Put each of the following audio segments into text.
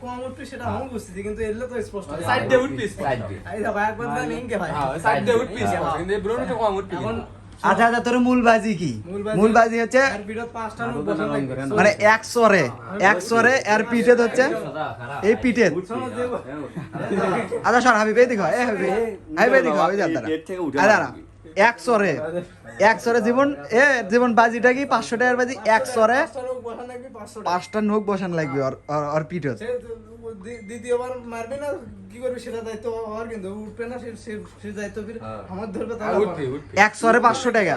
কম উঠবে সেটা আমি বুঝতেছি, কিন্তু এলে তো স্পষ্ট সাইড দিয়ে উঠবি, সাইড দিয়ে। এই দেখো একবার না লিংকে ভাই সাইড দিয়ে উঠবি, কিন্তু এই ব্রোনটা কম উঠবি। এখন আচ্ছা আচ্ছা, তোর মূল বাজি কি? মূল বাজি হচ্ছে এর বিরোধ পাঁচটা লোক বসানো লাগবে। মানে এক সরে এর পিঠে হচ্ছে এই পিঠে। আচ্ছা সর হাবিব, এই দেখো, এই হাবিব, হাবিব এই দেখো, ওই যে দাঁড়া, দাঁড়া, এক সরে জীবন বাজিটা কি 500 টাকার বাজি, এক সরে পাঁচটা লোক বসানো লাগবে 500 টাকা। 5টা নোক বসান লাগবে ওর পিঠে। সে দ্বিতীয়বার মারবে না, কি করবে সেটা দায়িত্ব আর, কিন্তু উঠবে না সে দায়িত্ব ফির আমার ধরবে তাহলে উঠবি, উঠবি। এক সরে 500 টাকা।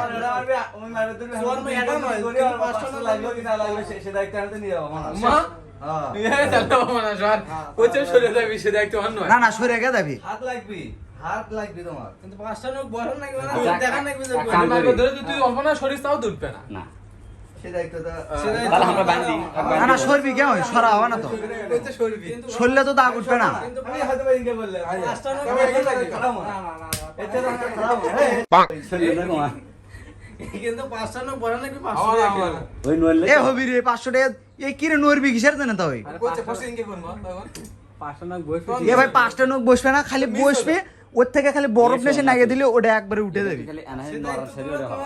মা নিয়ে চলো মানা সর, ওচে সরে যাবি, সে দেখতে অন নয়। না না, সরে গে যাবি। কিন্তু পাঁচটা লোক বসানো লাগবে না, আচ্ছা, দেখা লাগবে যে কাম আমি করি। ধরে তুই অল্পনা সরিস তাও উঠবে না। না সে দায়িত্ব তাহলে আমরা বান্ধি না না, সরবি কেন, সরা হবে না তো, ওইতে সরবি। কিন্তু সরলে তো দাগ উঠবে না। কিন্তু পাঁচটা লোক বসানো লাগবে। কিন্তু পাঁচটা লোক বসানো লাগবে 500 আমার টাকা। আমার এ হবি রে 500 টাকা, এই কি রে নরবি কিসের জন্য তো ওই? আরে কোচে ফসিং কে করব তখন? এ ভাই 5টা নোক বসবে না, খালি বসবে, ওর থেকে খালি বরফ নেশে নাগিয়ে দিলে ওটা একবারে উঠে দেবে। খালি এনাহে সে নড়ার দায়িত্ব শরীরে হবে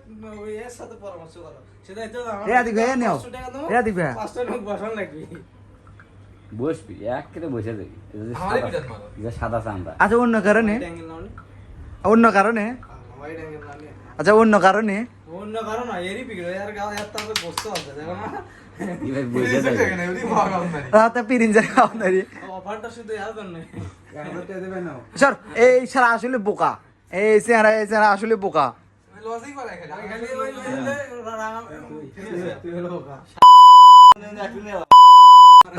তোমার ওই এর সাথে পরামর্শ করো। সে দায়িত্ব আমার- এ আদিক ভাই, এ নেও। 500 টাকা দাও, এ আদিক ভাই। পাঁচটা লোক বসানো লাগবে। বসবি এক কেটে বসে যাবি আমারই পিঠাত মারো। যে সাদা চামড়া আচ্ছা অন্য কারণে, Wide angle নাও নি? অন্য কারণে, Wide angle নাও নি? আচ্ছা অন্য কারণে অন্য কারণ না, এরই বিগড়ে, এর গাও এর তারপরে বসতে হবে, দেখো না? এবার বসে যাবি রাতে পিরিন যায় আপনারই। অফারটা শুধু এর জন্যই। স্যার এই সারা আসলে বোকা, এই চেহারা আসলে বোকা। লজিক করে খালি। খালি ওই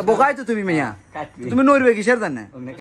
বোকাই তো তুমি মেয়া, কাটবি তুমি নড়বে কিসের জন্য?